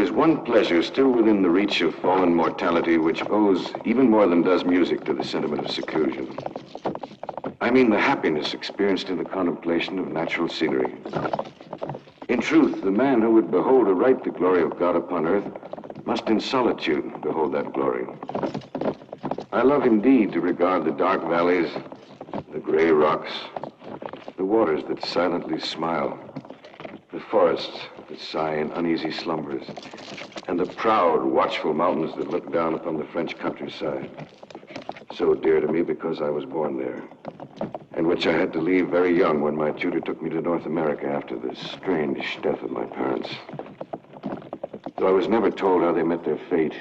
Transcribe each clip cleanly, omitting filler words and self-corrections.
is one pleasure still within the reach of fallen mortality which owes, even more than does music, to the sentiment of seclusion. I mean the happiness experienced in the contemplation of natural scenery. In truth, the man who would behold aright the glory of God upon earth must in solitude behold that glory. I love indeed to regard the dark valleys, the gray rocks, the waters that silently smile, the forests that sigh in uneasy slumbers, and the proud, watchful mountains that look down upon the French countryside, so dear to me because I was born there, and which I had to leave very young when my tutor took me to North America after the strange death of my parents. Though I was never told how they met their fate,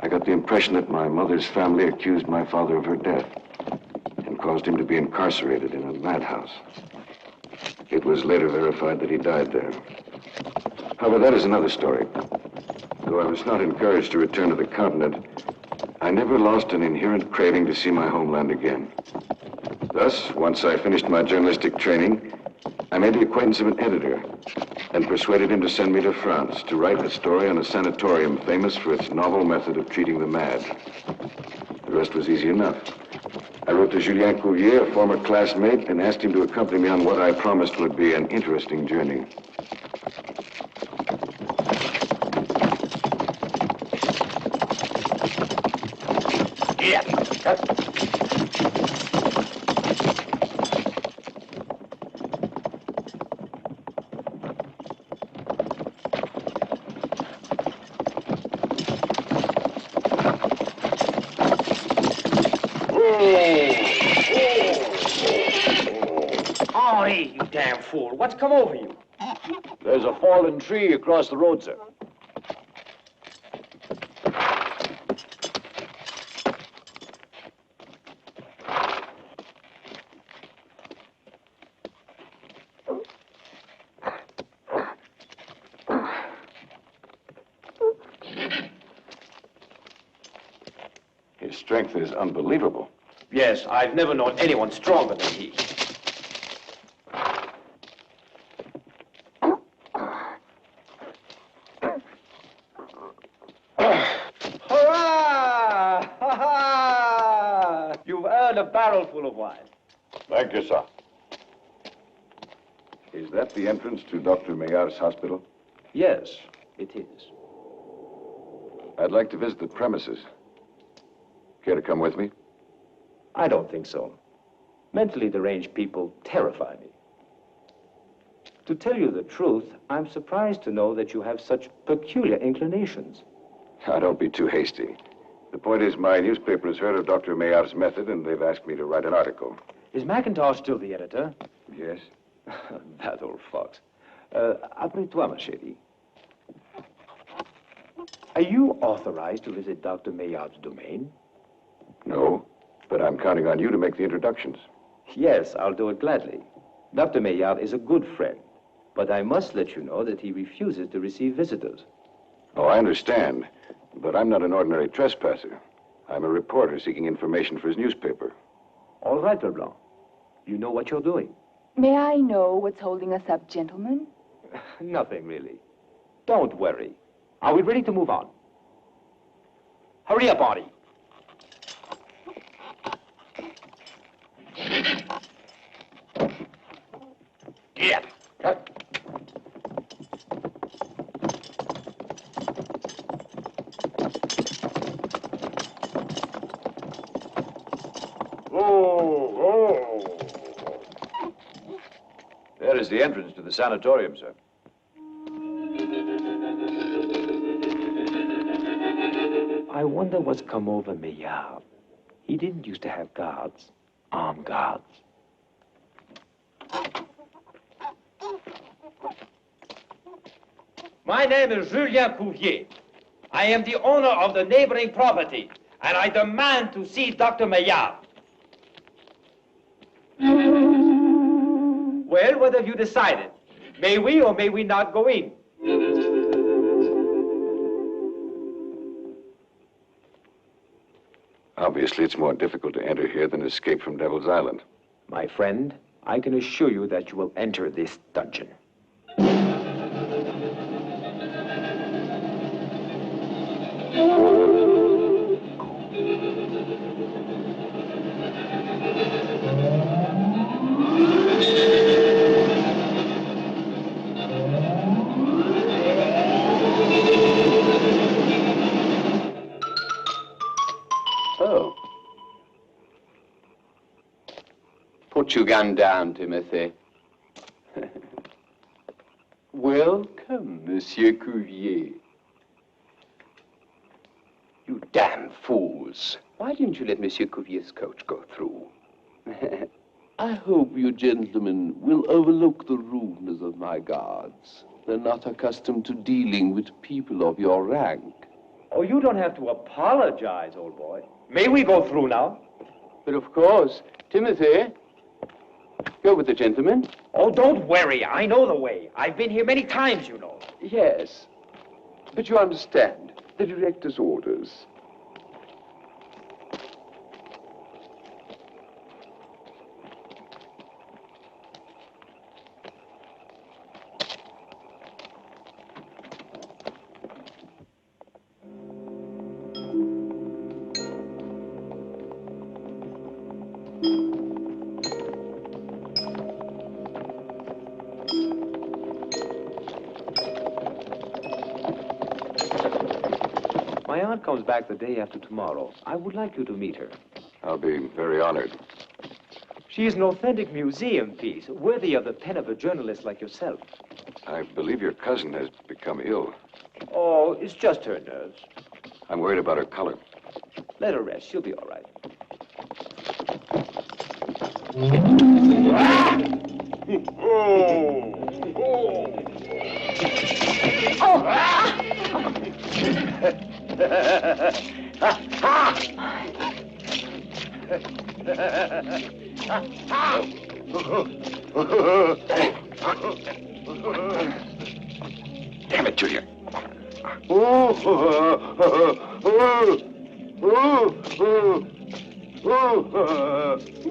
I got the impression that my mother's family accused my father of her death and caused him to be incarcerated in a madhouse. It was later verified that he died there. However, that is another story. Though I was not encouraged to return to the continent, I never lost an inherent craving to see my homeland again. Thus, once I finished my journalistic training, I made the acquaintance of an editor and persuaded him to send me to France to write a story on a sanatorium famous for its novel method of treating the mad. The rest was easy enough. I wrote to Julien Cuvier, a former classmate, and asked him to accompany me on what I promised would be an interesting journey. Yeah. Henri, you damn fool. What's come over you? There's a fallen tree across the road, sir. His strength is unbelievable. Yes, I've never known anyone stronger than he. Hurrah! Ha-ha! You've earned a barrel full of wine. Thank you, sir. Is that the entrance to Dr. Maillard's hospital? Yes, it is. I'd like to visit the premises. Care to come with me? I don't think so. Mentally deranged people terrify me. To tell you the truth, I'm surprised to know that you have such peculiar inclinations. Now, don't be too hasty. The point is, my newspaper has heard of Dr. Maillard's method, and they've asked me to write an article. Is McIntosh still the editor? Yes? That old fox. Après-toi, ma chérie. Are you authorized to visit Dr. Maillard's domain? No, but I'm counting on you to make the introductions. Yes, I'll do it gladly. Dr. Maillard is a good friend, but I must let you know that he refuses to receive visitors. Oh, I understand, but I'm not an ordinary trespasser. I'm a reporter seeking information for his newspaper. All right, Leblanc. You know what you're doing. May I know what's holding us up, gentlemen? Nothing, really. Don't worry. Are we ready to move on? Hurry up, Artie. Yeah. There is the entrance to the sanatorium, sir. I wonder what's come over Maillard. He didn't used to have guards, armed guards. My name is Julien Cuvier. I am the owner of the neighboring property, and I demand to see Dr. Maillard. Well, what have you decided? May we or may we not go in? Obviously, it's more difficult to enter here than escape from Devil's Island. My friend, I can assure you that you will enter this dungeon. Oh. Put your gun down, Timothy. Welcome, Monsieur Cuvier. You damn fools. Why didn't you let Monsieur Cuvier's coach go through? I hope you gentlemen will overlook the rudeness of my guards. They're not accustomed to dealing with people of your rank. Oh, you don't have to apologize, old boy. May we go through now? But of course, Timothy, go with the gentleman. Oh, don't worry. I know the way. I've been here many times, you know. Yes, but you understand the director's orders. My aunt comes back the day after tomorrow. I would like you to meet her. I'll be very honored. She is an authentic museum piece, worthy of the pen of a journalist like yourself. I believe your cousin has become ill. Oh, it's just her nerves. I'm worried about her color. Let her rest. She'll be all right. Damn it, Julia.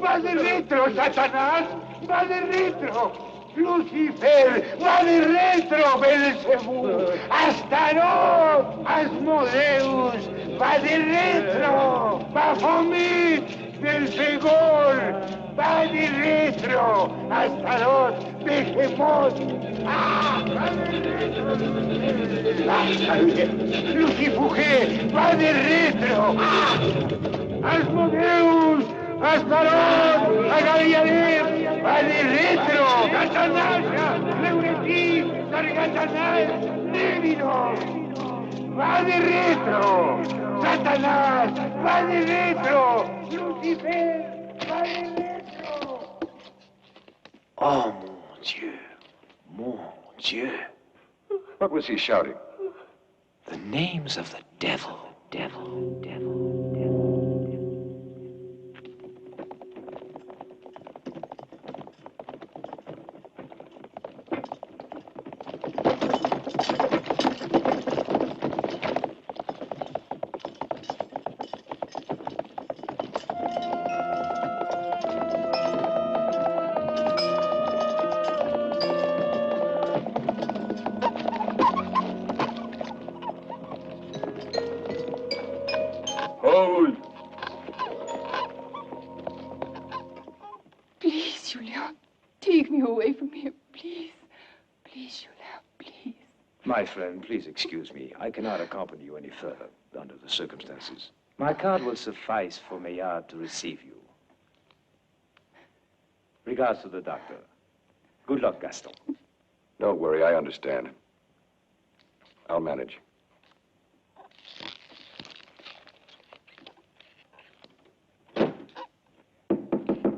¡Va de retro, Satanás! ¡Va de retro! ¡Lucifer! ¡Va de retro, Belcebú! ¡Astarot! ¡Asmodeus! ¡Va de retro! ¡Baphomet! ¡Belfegor! ¡Va de retro! ¡Astarot! ¡Behemoth! ¡Ah! ¡Va de retro! ¡Lucifuge! ¡Va de retro! ¡Ah! ¡Asmodeus! ¡Astarot! ¡Agarianem! ¡Va de retro! ¡Satanás! ¡Leuretí! ¡Sargatanás! ¡Névino! ¡Va de retro! ¡Satanás! ¡Va de retro! ¡Lucifer! ¡Va de retro! Oh, mon Dieu. Mon Dieu. What was he shouting? The names of the devil. Devil, devil. Please, Julien, take me away from here, please. Please, Julien, please. My friend, please excuse me. I cannot accompany you any further under the circumstances. My card will suffice for Maillard to receive you. Regards to the doctor. Good luck, Gaston. Don't worry, I understand. I'll manage.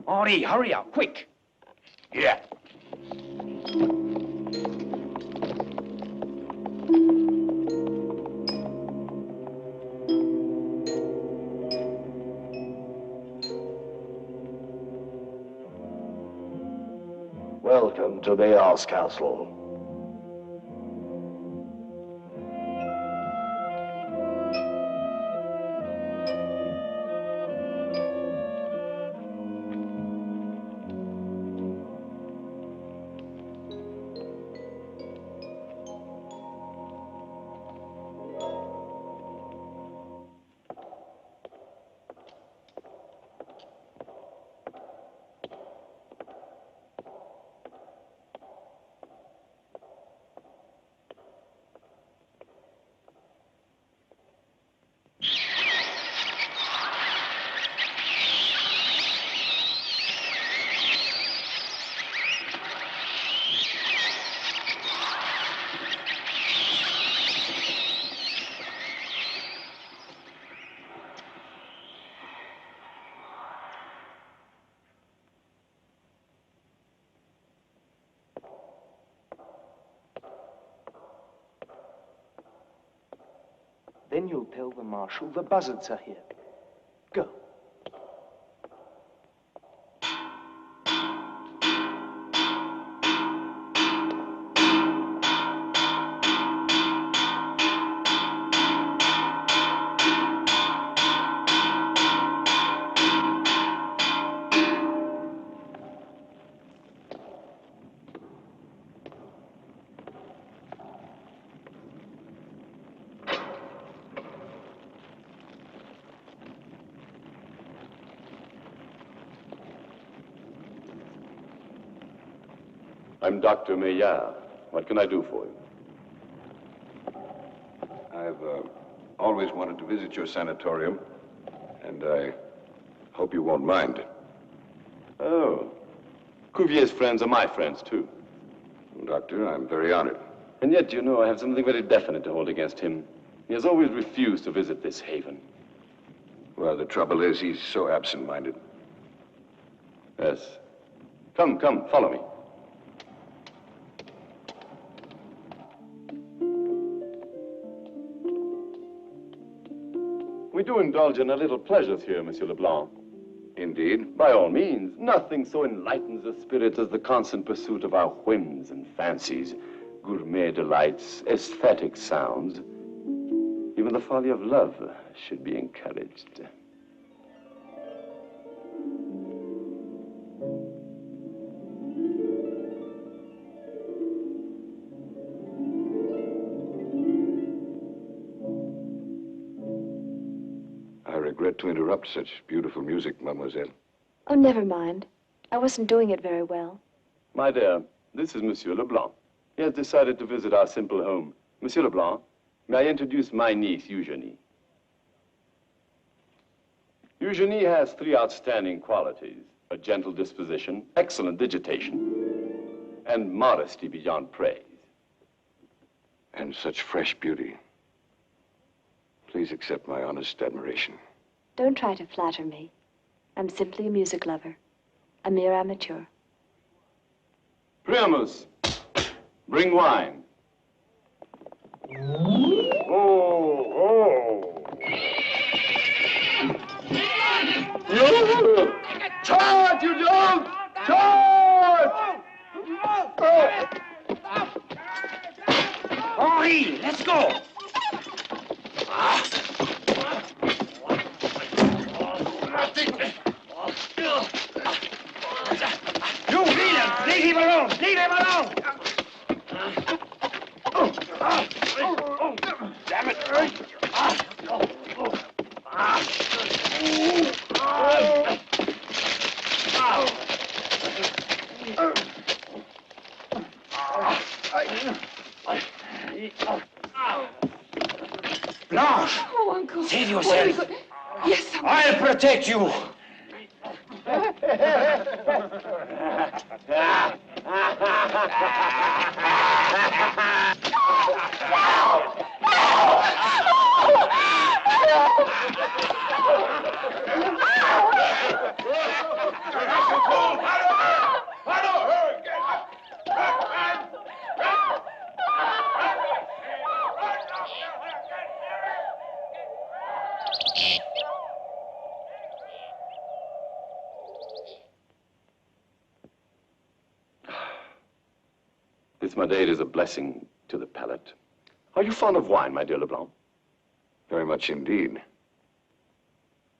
Henri, hurry up, quick! Yeah. Welcome to Bayard's castle. Then you'll tell the marshal the buzzards are here. Go. I'm Dr. Maillard. What can I do for you? I've always wanted to visit your sanatorium, and I hope you won't mind. Oh. Cuvier's friends are my friends, too. Doctor, I'm very honored. And yet, you know, I have something very definite to hold against him. He has always refused to visit this haven. Well, the trouble is, he's so absent-minded. Yes. Come, follow me. We do indulge in a little pleasures here, Monsieur Leblanc. Indeed? By all means. Nothing so enlightens the spirit as the constant pursuit of our whims and fancies, gourmet delights, aesthetic sounds. Even the folly of love should be encouraged. I regret to interrupt such beautiful music, mademoiselle. Oh, never mind. I wasn't doing it very well. My dear, this is Monsieur Leblanc. He has decided to visit our simple home. Monsieur Leblanc, may I introduce my niece, Eugenie? Eugenie has three outstanding qualities: a gentle disposition, excellent digitation, and modesty beyond praise. And such fresh beauty. Please accept my honest admiration. Don't try to flatter me. I'm simply a music lover, a mere amateur. Priamus, bring wine. Charge, you dog! Charge! Henri, let's go! You villain! Leave him alone! Leave him alone! Damn it! Blanche! Oh, Uncle. Save What are we yourself. Yes, Uncle. I'll protect you. This Madeira is a blessing to the palate. Are you fond of wine, my dear Leblanc? Very much indeed.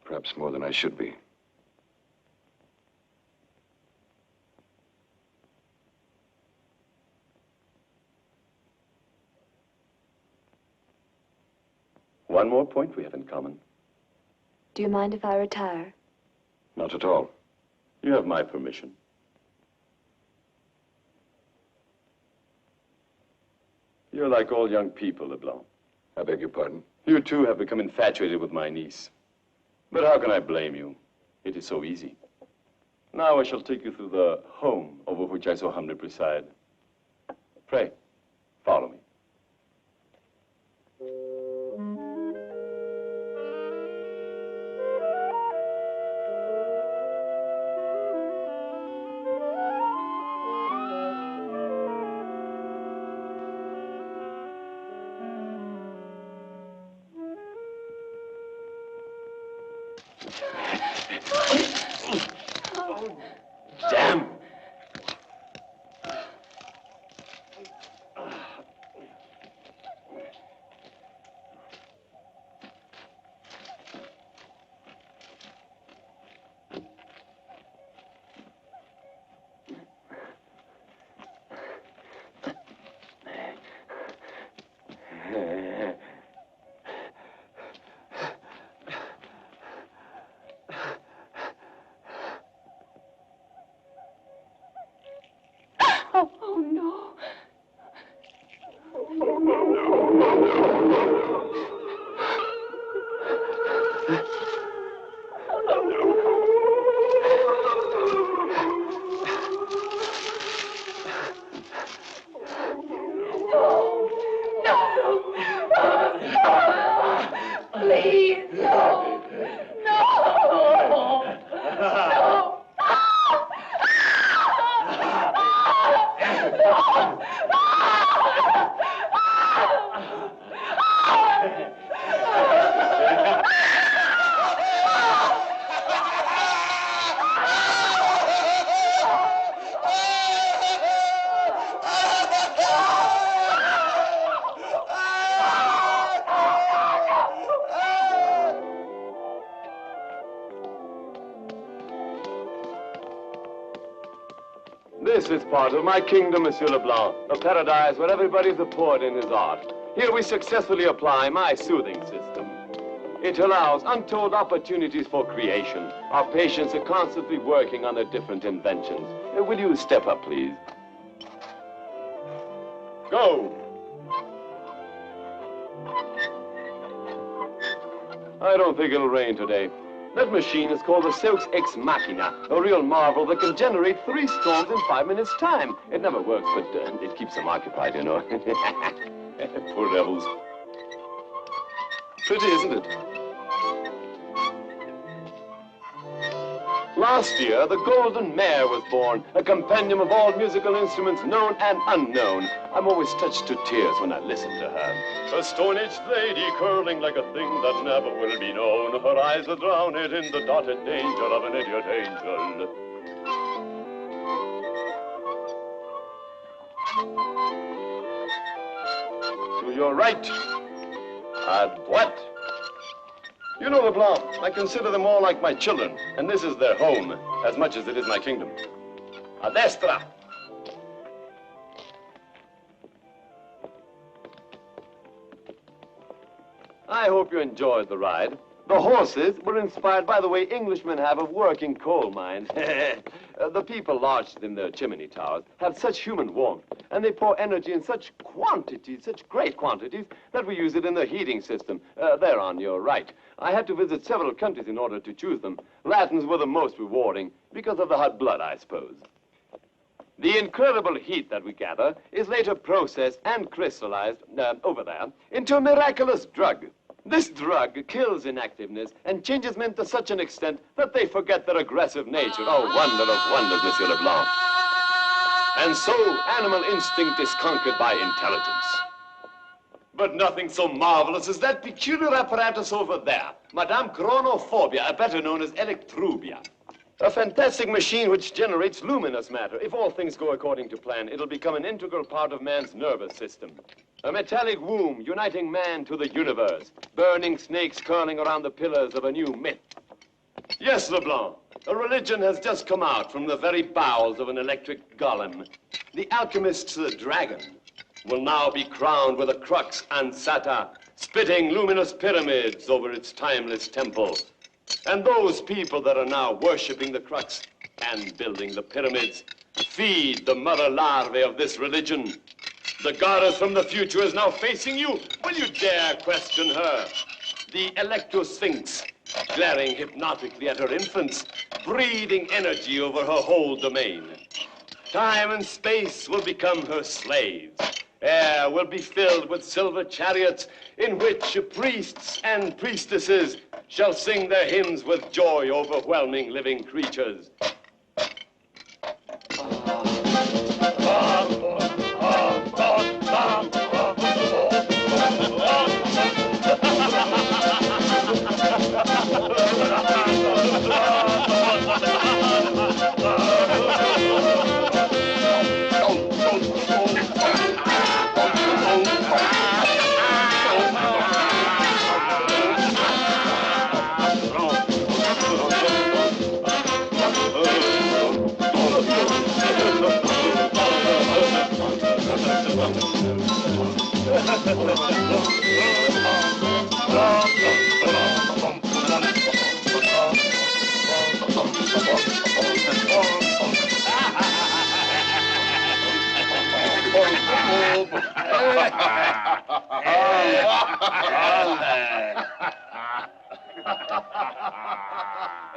Perhaps more than I should be. One more point we have in common. Do you mind if I retire? Not at all. You have my permission. You're like all young people, Leblanc. I beg your pardon? You, too, have become infatuated with my niece. But how can I blame you? It is so easy. Now I shall take you through the home over which I so humbly preside. Pray, follow me. This is part of my kingdom, Monsieur Leblanc, a paradise where everybody's a poet in his art. Here we successfully apply my soothing system. It allows untold opportunities for creation. Our patients are constantly working on their different inventions. Will you step up, please? Go! I don't think it'll rain today. That machine is called the Silks Ex Machina, a real marvel that can generate 3 storms in 5 minutes' time. It never works, but it keeps them occupied, you know. Poor devils. Pretty, isn't it? Last year, the Golden Mare was born, a compendium of all musical instruments known and unknown. I'm always touched to tears when I listen to her. A stone-aged lady curling like a thing that never will be known. Her eyes are drowned in the dotted danger of an idiot angel. To your right. À droite. You know, Leblanc, I consider them all like my children, and this is their home, as much as it is my kingdom. A destra. I hope you enjoyed the ride. The horses were inspired by the way Englishmen have of working coal mines. The people lodged in their chimney towers have such human warmth, and they pour energy in such quantities, such great quantities, that we use it in the heating system. There on your right. I had to visit several countries in order to choose them. Latins were the most rewarding, because of the hot blood, I suppose. The incredible heat that we gather is later processed and crystallized, over there, into a miraculous drug. This drug kills inactiveness and changes men to such an extent that they forget their aggressive nature. Oh, wonder of wonders, Monsieur Leblanc. And so, animal instinct is conquered by intelligence. But nothing so marvelous as that peculiar apparatus over there, Madame Chronophobia, better known as Electrubia. A fantastic machine which generates luminous matter. If all things go according to plan, it'll become an integral part of man's nervous system. A metallic womb uniting man to the universe. Burning snakes curling around the pillars of a new myth. Yes, Leblanc, a religion has just come out from the very bowels of an electric golem. The alchemist's dragon will now be crowned with a crux ansata, spitting luminous pyramids over its timeless temple. And those people that are now worshipping the crux and building the pyramids feed the mother larvae of this religion. The goddess from the future is now facing you. Will you dare question her? The Electro-Sphinx, glaring hypnotically at her infants, breathing energy over her whole domain. Time and space will become her slaves. Air will be filled with silver chariots in which priests and priestesses shall sing their hymns with joy overwhelming living creatures.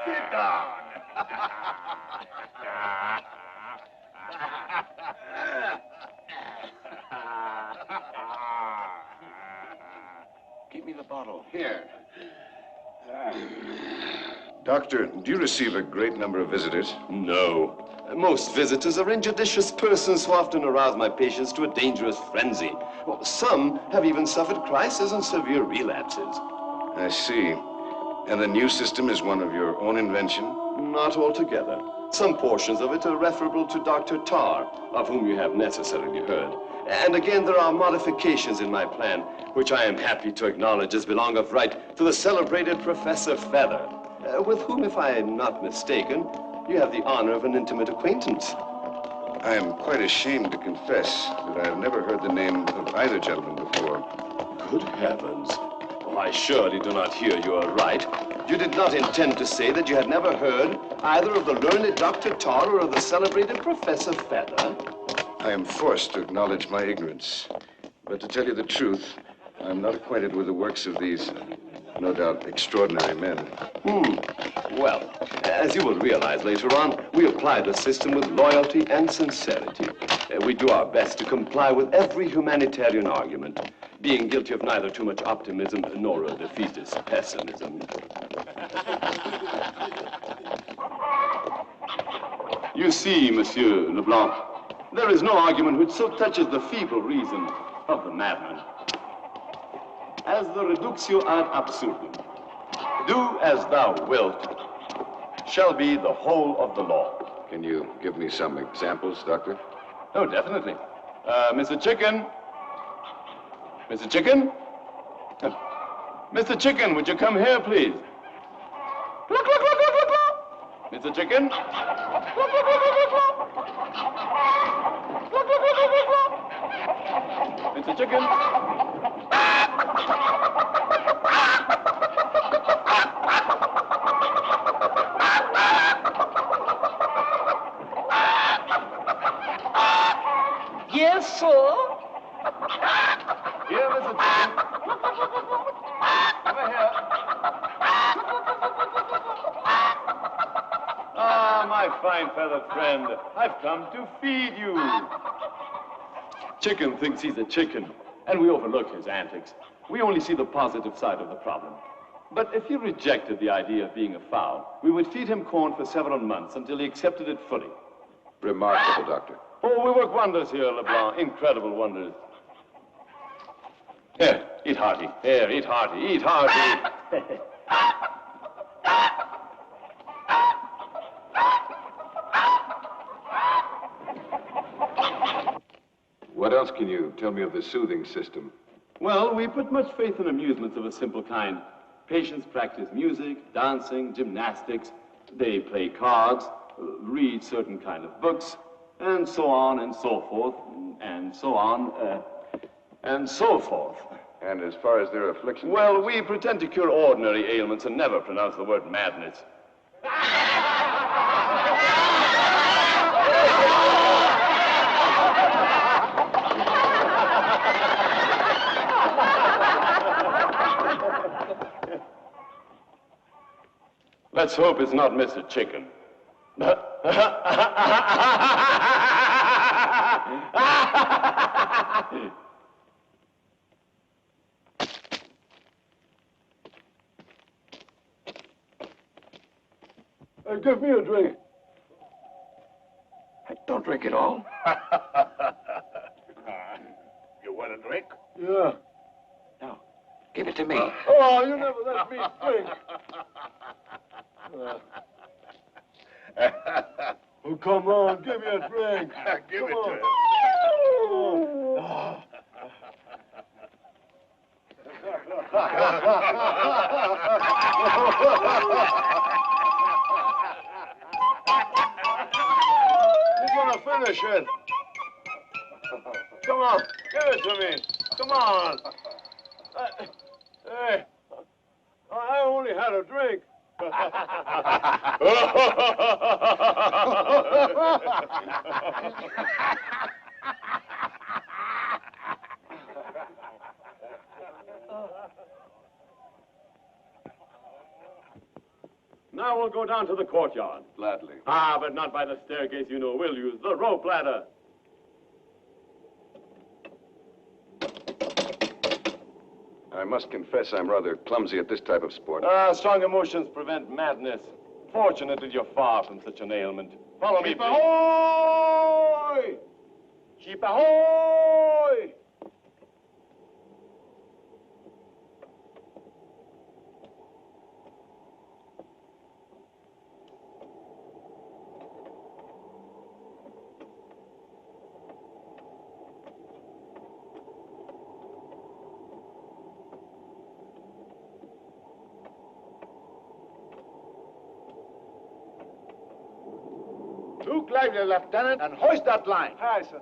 Sit down. Give me the bottle. Here. Doctor, do you receive a great number of visitors? No. Most visitors are injudicious persons who often arouse my patients to a dangerous frenzy. Well, some have even suffered crises and severe relapses. I see. And the new system is one of your own invention? Not altogether. Some portions of it are referable to Dr. Tarr, of whom you have necessarily heard. And again, there are modifications in my plan, which I am happy to acknowledge as belong of right to the celebrated Professor Feather, with whom, if I am not mistaken, you have the honor of an intimate acquaintance. I am quite ashamed to confess that I have never heard the name of either gentleman before. Good heavens. Oh, I surely do not hear you aright. You did not intend to say that you had never heard either of the learned Dr. Todd or of the celebrated Professor Feather? I am forced to acknowledge my ignorance. But to tell you the truth, I'm not acquainted with the works of these, no doubt, extraordinary men. Well, as you will realize later on, we apply the system with loyalty and sincerity. We do our best to comply with every humanitarian argument, being guilty of neither too much optimism nor a defeatist pessimism. You see, Monsieur Leblanc, there is no argument which so touches the feeble reason of the madman as the reductio ad absurdum. Do as thou wilt shall be the whole of the law. Can you give me some examples, Doctor? Oh, definitely. Mr. Chicken. Mr. Chicken? Mr. Chicken, would you come here, please? Cluck, cluck, cluck, cluck, cluck, cluck. Mr. Chicken? Cluck, cluck, cluck, cluck, cluck, cluck. Cluck, cluck, cluck, cluck, cluck. Mr. Chicken? Yes, sir. Here, Mr. Chicken. Over here. Ah, my fine feathered friend, I've come to feed you. Chicken thinks he's a chicken, and we overlook his antics. We only see the positive side of the problem. But if he rejected the idea of being a fowl, we would feed him corn for several months until he accepted it fully. Remarkable, Doctor. Oh, we work wonders here, Leblanc. Incredible wonders. Here, eat hearty. Here, eat hearty. Eat hearty. What else can you tell me of the soothing system? Well, we put much faith in amusements of a simple kind. Patients practice music, dancing, gymnastics. They play cards, read certain kind of books, and so on and so forth, and so on, and so forth. And as far as their affliction? Well, we pretend to cure ordinary ailments and never pronounce the word madness. Let's hope it's not Mr. Chicken. Give me a drink. Don't drink it all. You want a drink? Yeah. No. Give it to me. Oh, you never let me drink. Oh, come on, give me a drink. Give it to him. He's gonna finish it. Come on, give it to me. Come on. Hey, I only had a drink. Now we'll go down to the courtyard. Gladly. Ah, but not by the staircase, you know. We'll use the rope ladder. I must confess I'm rather clumsy at this type of sport. Strong emotions prevent madness. Fortunately, you're far from such an ailment. Follow me, Sheep please. ahoy! Sheep ahoy! Look lively, Lieutenant, and hoist that line. Aye, sir.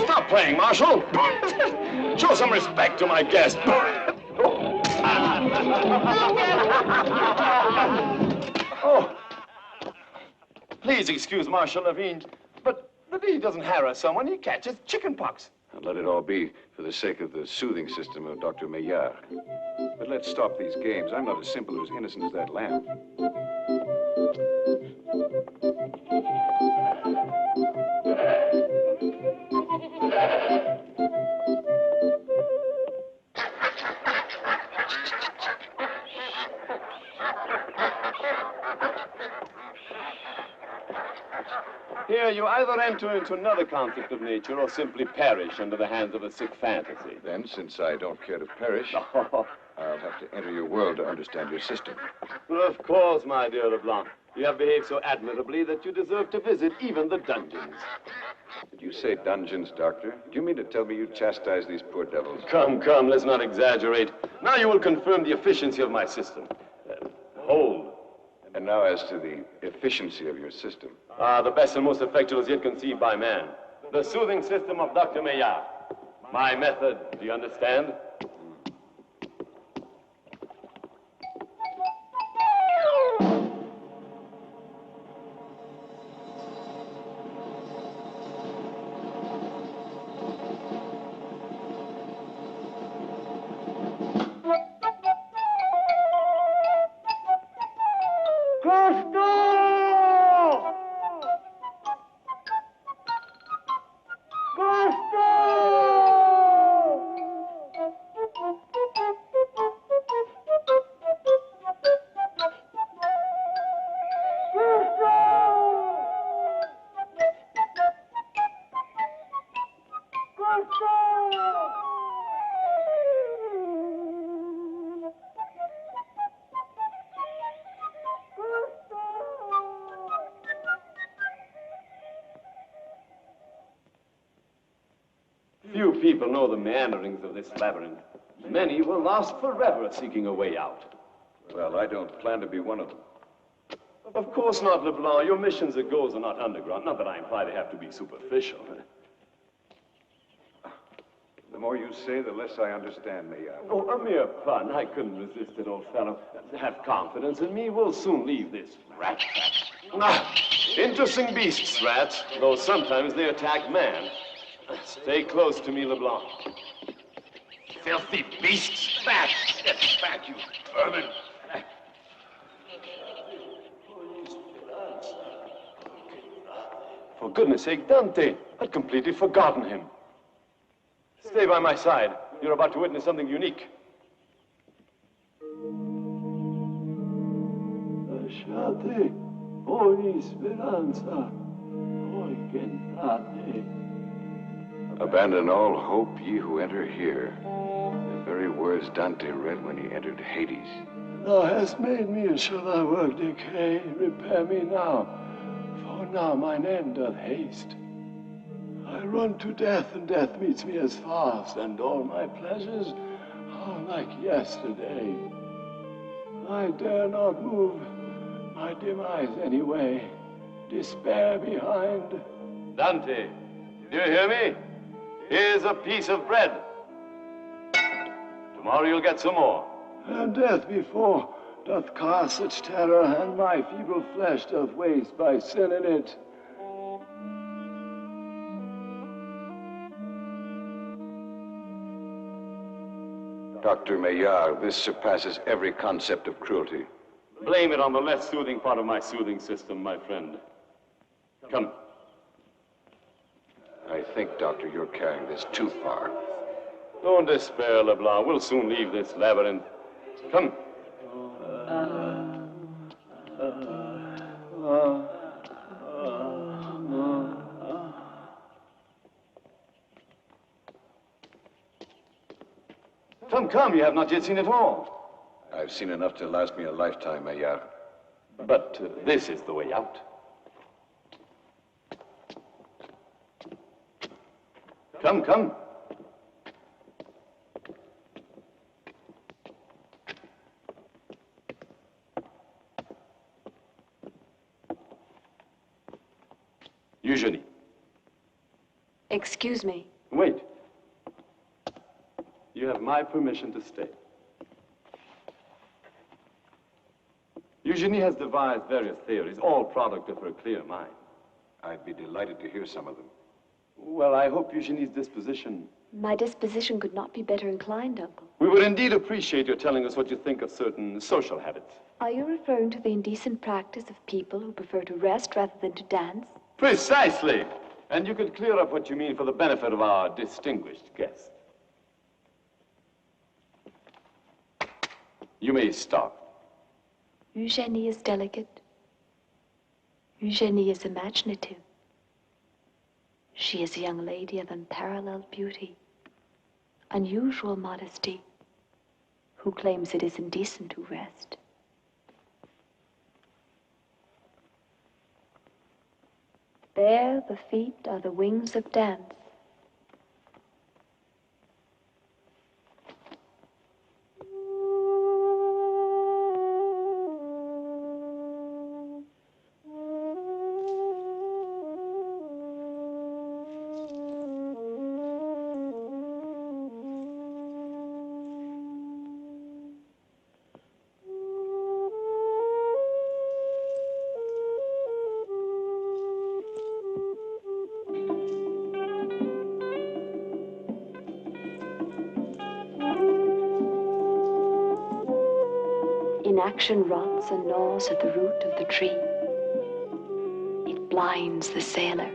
Stop playing, Marshal. Show some respect to my guest. Oh. Please excuse Marshal Levine, but he doesn't harass someone, he catches chicken pox. And let it all be for the sake of the soothing system of Dr. Maillard. But let's stop these games. I'm not as simple or as innocent as that lamb. Here, you either enter into another concept of nature or simply perish under the hands of a sick fantasy. Then, since I don't care to perish, I'll have to enter your world to understand your system. Well, of course, my dear Leblanc. You have behaved so admirably that you deserve to visit even the dungeons. Did you say dungeons, Doctor? Do you mean to tell me you chastise these poor devils? Come, let's not exaggerate. Now you will confirm the efficiency of my system. Hold. And now as to the efficiency of your system. The best and most effective as yet conceived by man. The soothing system of Dr. Maillard. My method, do you understand? Few people know the meanderings of this labyrinth. Many will lost forever seeking a way out. Well, I don't plan to be one of them. Of course not, Leblanc. Your missions and goals are not underground. Not that I imply they have to be superficial. The more you say, the less I understand, Maillard. Oh, a mere pun. I couldn't resist it, old fellow. Have confidence in me. We'll soon leave this rat trap. Interesting beasts, rats, though sometimes they attack man. Stay close to me, Leblanc. Filthy beasts! Back! Get back, you vermin! For goodness sake, Dante, I'd completely forgotten him. Stay by my side. You're about to witness something unique. Lasciate ogni speranza, voi che entrate. Abandon all hope, ye who enter here. The very words Dante read when he entered Hades. Thou hast made me, and shall thy work decay? Repair me now, for now mine end doth haste. I run to death, and death meets me as fast, and all my pleasures are like yesterday. I dare not move my demise anyway. Despair behind. Dante, do you hear me? Here's a piece of bread. Tomorrow you'll get some more. And death before doth cast such terror, and my feeble flesh doth waste by sin in it. Dr. Maillard, this surpasses every concept of cruelty. Blame it on the less soothing part of my soothing system, my friend. Come. I think, Doctor, you're carrying this too far. Don't despair, Leblanc. We'll soon leave this labyrinth. Come. Come, you have not yet seen it all. I've seen enough to last me a lifetime, Maillard. But this is the way out. Come. Eugenie. Excuse me. Wait. You have my permission to stay. Eugenie has devised various theories, all product of her clear mind. I'd be delighted to hear some of them. Well, I hope Eugenie's disposition... My disposition could not be better inclined, Uncle. We would indeed appreciate your telling us what you think of certain social habits. Are you referring to the indecent practice of people who prefer to rest rather than to dance? Precisely! And you could clear up what you mean for the benefit of our distinguished guest. You may start. Eugenie is delicate. Eugenie is imaginative. She is a young lady of unparalleled beauty, unusual modesty, who claims it is indecent to rest. There, the feet are the wings of dance. Inaction rots and gnaws at the root of the tree. It blinds the sailor.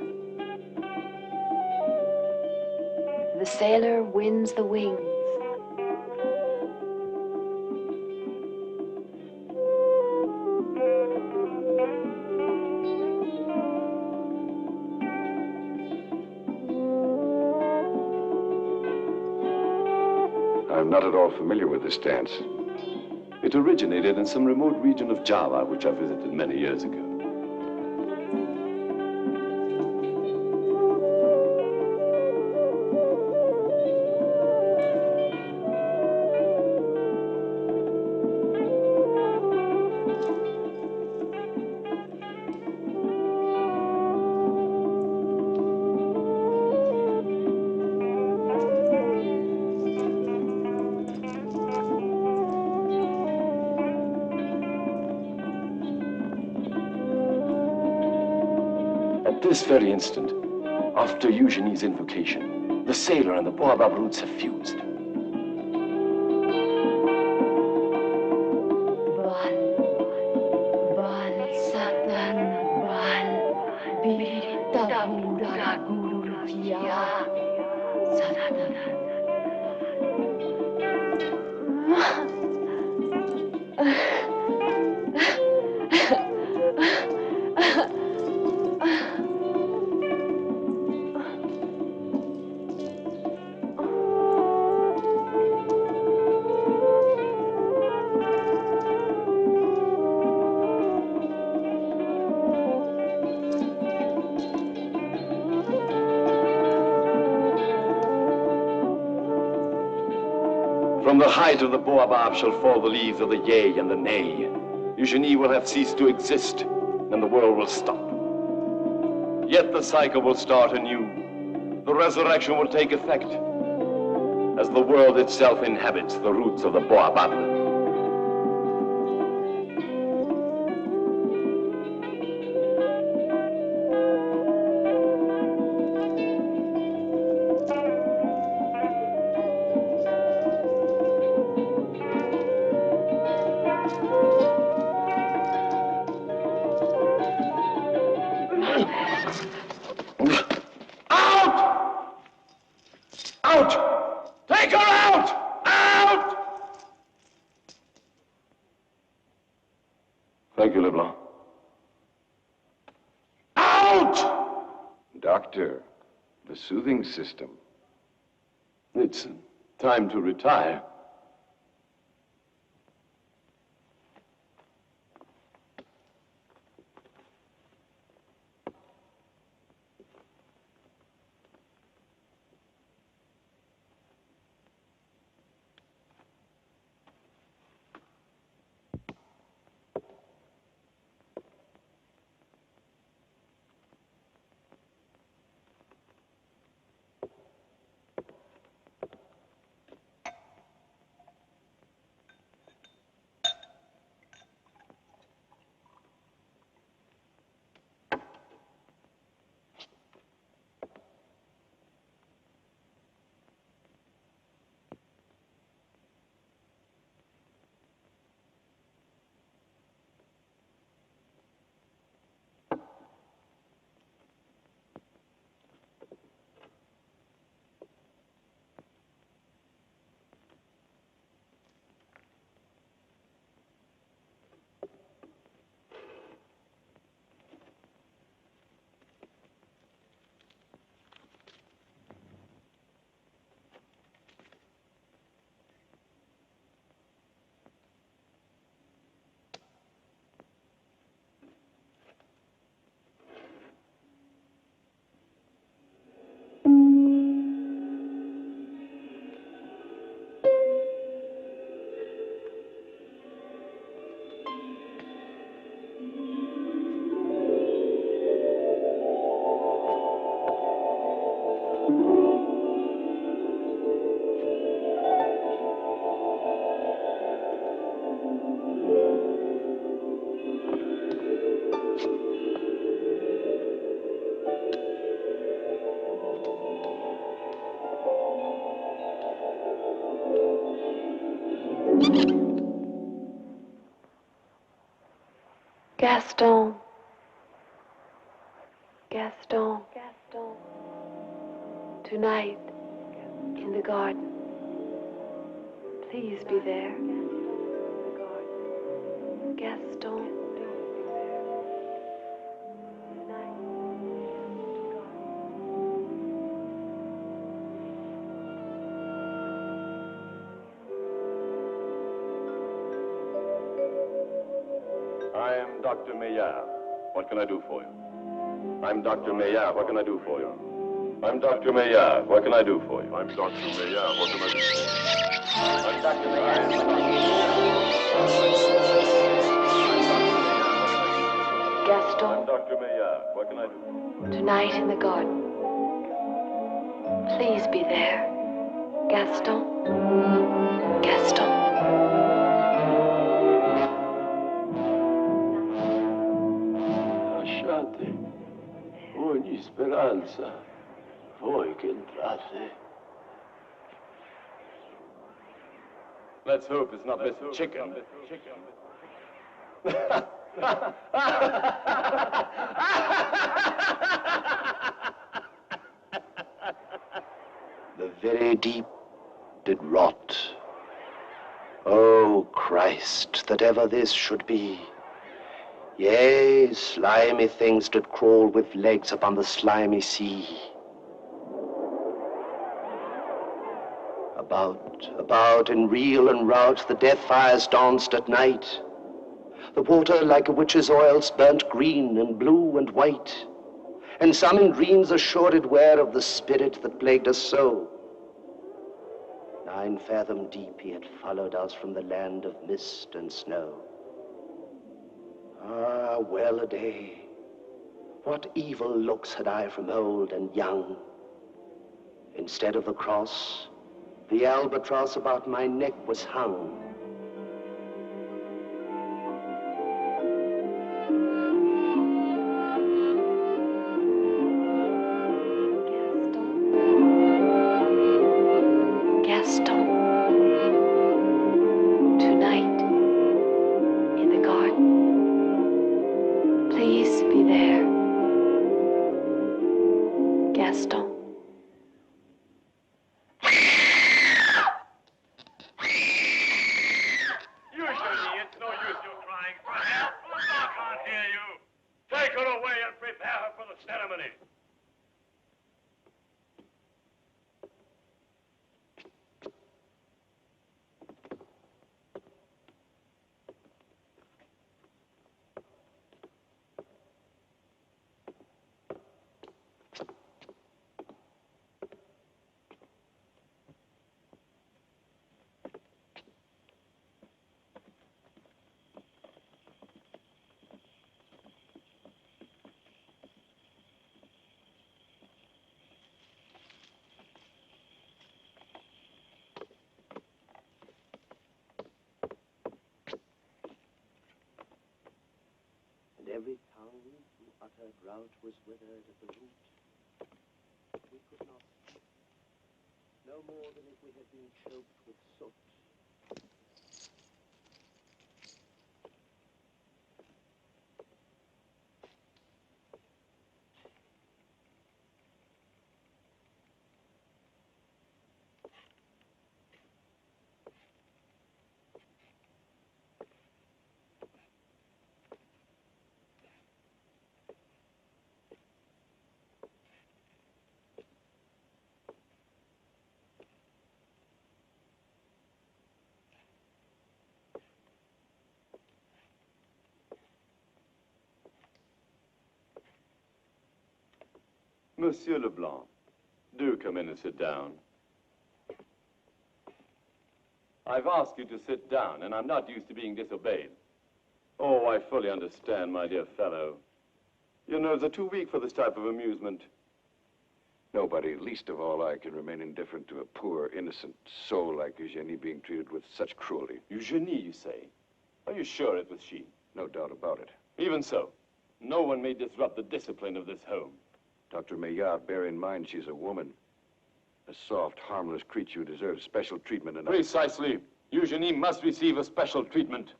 The sailor wins the wings. I'm not at all familiar with this dance. It originated in some remote region of Java, which I visited many years ago. At this very instant, after Eugenie's invocation, the sailor and the baobab roots have fused. From the height of the baobab shall fall the leaves of the yea and the nay. Eugenie will have ceased to exist, and the world will stop. Yet the cycle will start anew. The resurrection will take effect, as the world itself inhabits the roots of the baobab. Thank you, Leblanc. Out! Doctor, the soothing system. It's time to retire. Gaston. Gaston. Gaston. Tonight, in the garden. Please be there. Gaston. I am Dr. Maillard. What can I do for you? I'm Dr. Maillard. What can I do for you? I'm Dr. Maillard. What can I do for you? I'm Dr. Maillard. What can I do for you? I'm Dr. Maillard. Gaston. I'm Dr. Maillard. What can I do for you? Tonight in the garden. Please be there. Gaston. Gaston. Lasciate ogni speranza, voi che entrate. Let's hope it's not Mr. Chicken. The very deep did rot. O Christ, that ever this should be. Yea, slimy things did crawl with legs upon the slimy sea. About in reel and rout, the death fires danced at night. The water, like a witch's oils, burnt green and blue and white. And some in dreams assured were of the spirit that plagued us so. 9 fathom deep he had followed us from the land of mist and snow. Ah, well a day. What evil looks had I from old and young. Instead of the cross, the albatross about my neck was hung. Gaston. Tonight, in the garden. Please be there. Gaston. Usually, it's no use you crying for help. The doc can't hear you. Take her away and prepare her for the ceremony. And every tongue who uttered rout was withered at the root. We could not speak, no more than if we had been choked with soot. Monsieur Leblanc, do come in and sit down. I've asked you to sit down, and I'm not used to being disobeyed. Oh, I fully understand, my dear fellow. Your nerves are too weak for this type of amusement. Nobody, least of all I, can remain indifferent to a poor, innocent soul like Eugenie being treated with such cruelty. Eugenie, you say? Are you sure it was she? No doubt about it. Even so, no one may disrupt the discipline of this home. Dr. Maillard, bear in mind she's a woman. A soft, harmless creature who deserves special treatment and... Precisely. Eugenie must receive a special treatment.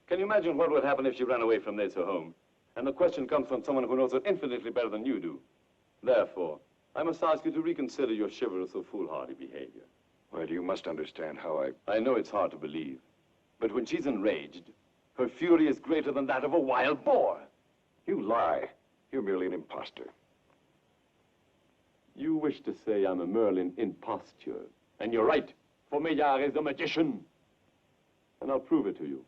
Can you imagine what would happen if she ran away from this, her home? And the question comes from someone who knows it infinitely better than you do. Therefore, I must ask you to reconsider your chivalrous or foolhardy behavior. Well, you must understand how I know it's hard to believe, but when she's enraged, her fury is greater than that of a wild boar. You lie. You're merely an imposter. You wish to say I'm a Merlin imposture. And you're right, for Maillard is a magician. And I'll prove it to you.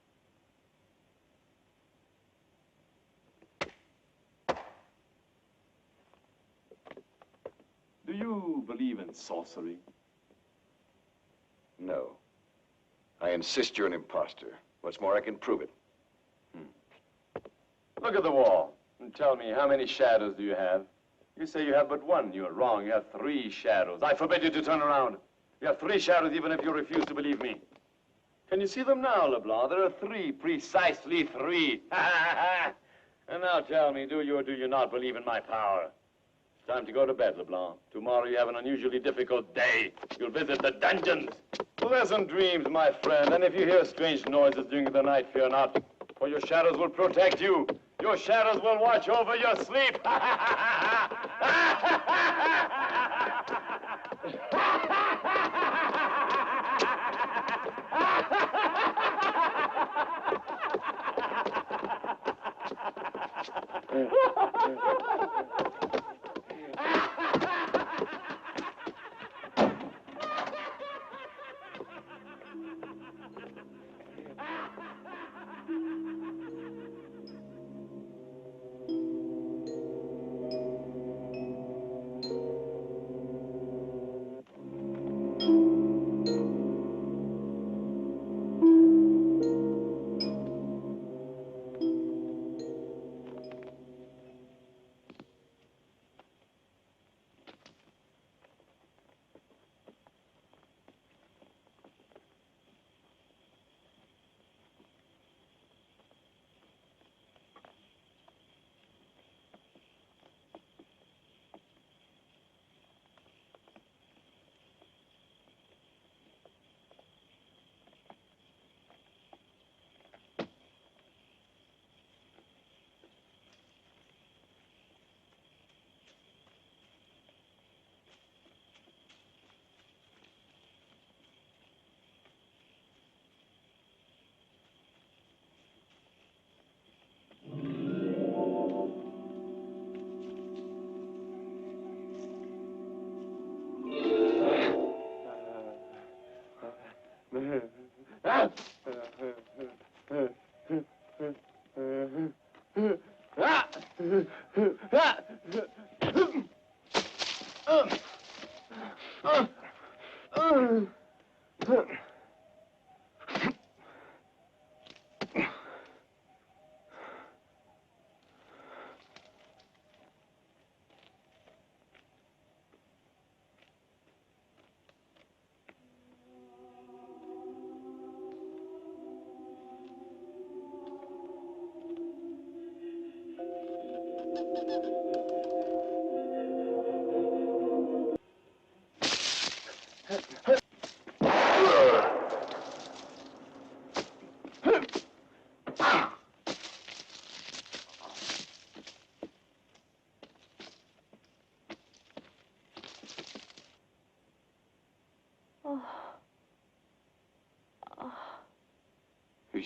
Do you believe in sorcery? No. I insist you're an imposter. What's more, I can prove it. Look at the wall and tell me, how many shadows do you have? You say you have but one. You're wrong. You have 3 shadows. I forbid you to turn around. You have 3 shadows even if you refuse to believe me. Can you see them now, LeBlanc? There are 3, precisely 3. And now tell me, do you or do you not believe in my power? It's time to go to bed, LeBlanc. Tomorrow you have an unusually difficult day. You'll visit the dungeons. Pleasant dreams, my friend. And if you hear strange noises during the night, fear not, for your shadows will protect you. Your shadows will watch over your sleep.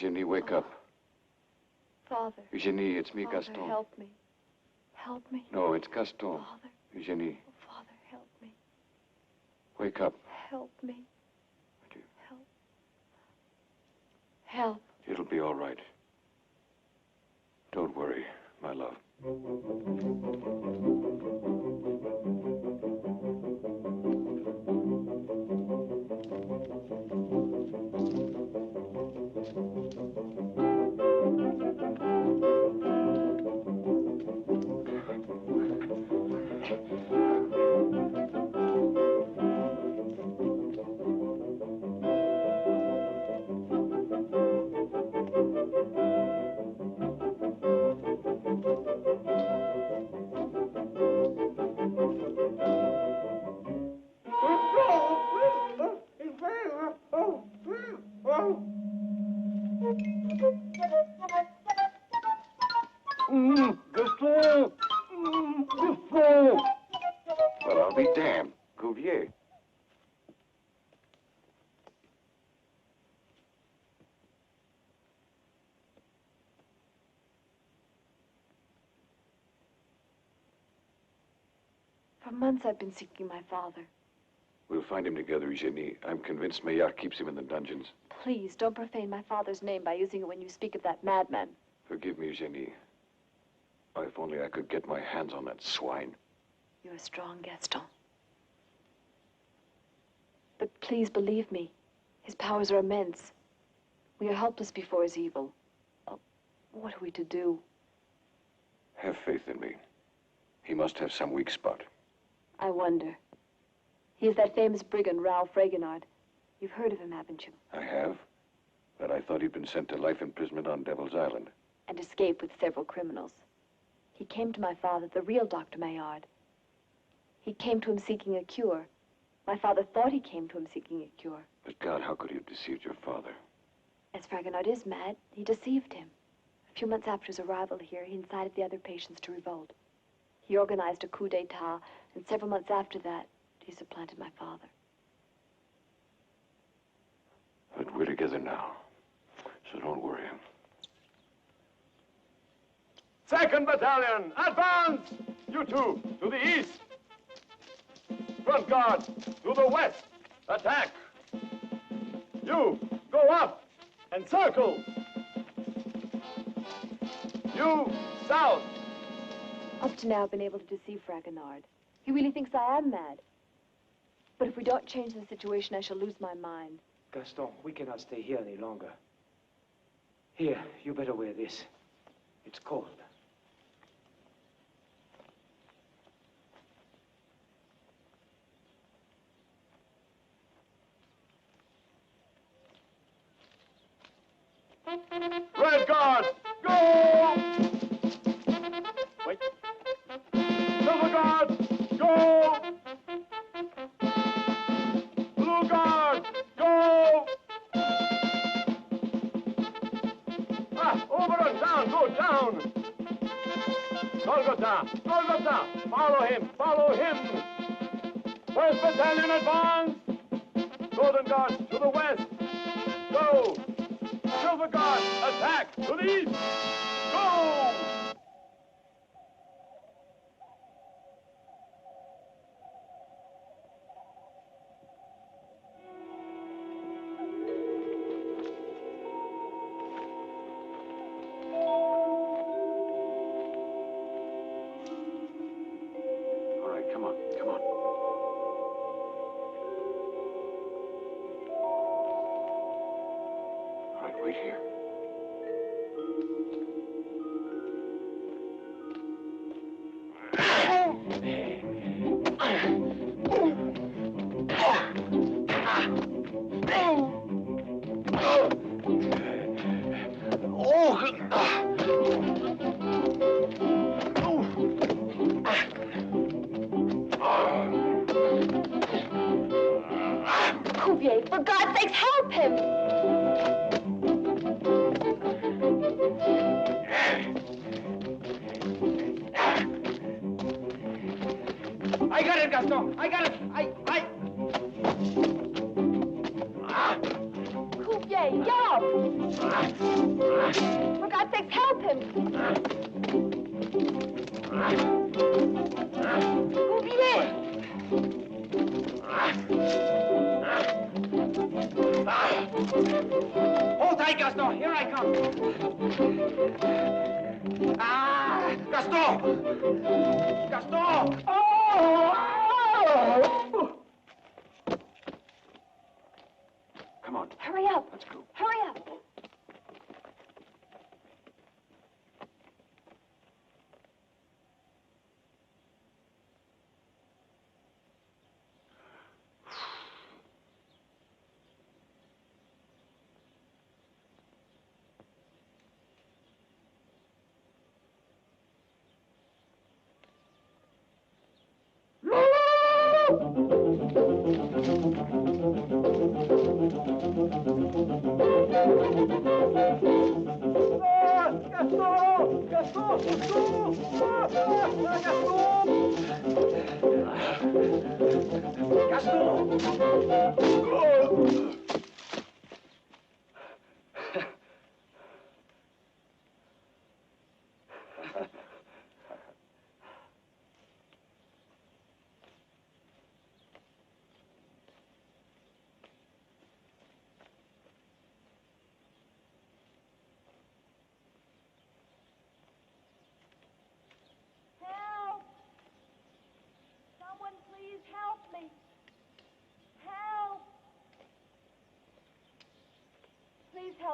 Eugenie, wake up. Father. Eugenie, it's me, Father, Gaston. help me. Help me. No, it's Gaston. Father. Eugenie, Oh, Father, help me. wake up. Help me. Would you? Help. Help. It'll be all right. Don't worry, my love. For months I've been seeking my father. We'll find him together, Eugenie. I'm convinced Maillard keeps him in the dungeons. Please, don't profane my father's name by using it when you speak of that madman. Forgive me, Eugenie. Oh, if only I could get my hands on that swine. You're strong, Gaston. But please believe me. His powers are immense. We are helpless before his evil. Oh, what are we to do? Have faith in me. He must have some weak spot. I wonder. He is that famous brigand, Ralph Fragonard. You've heard of him, haven't you? I have. But I thought he'd been sent to life imprisonment on Devil's Island. And escaped with several criminals. He came to my father, the real Dr. Maillard. He came to him seeking a cure. My father thought he came to him seeking a cure. But God, how could he have deceived your father? As Fragonard is mad, he deceived him. A few months after his arrival here, he incited the other patients to revolt. He organized a coup d'etat, and several months after that, he supplanted my father. But we're together now, so don't worry. 2nd Battalion, advance! You two, to the east. Front guard, to the west. Attack! You, go up and circle. You, south. Up to now, I've been able to deceive Fragonard. He really thinks I am mad. But if we don't change the situation, I shall lose my mind. Gaston, we cannot stay here any longer. Here, you better wear this. It's cold. Red guard, go! Wait. Silver guard, go! Blue guard, go! Over and down, go down! Golgotha, Golgotha, follow him, follow him! 1st Battalion, advance! Golden Guards to the west, go! Silver Guard, attack! To the east! Go! All right, come on, come on. All right, wait here. Cuvier, for God's sake, help him! I got it, Gaston. I got it. Cuvier, help! For God's sake, help him! Cuvier! Hold tight, Gaston. Here I come. Gaston! Gaston! Oh! Come on. Hurry up! Let's go. Hurry up!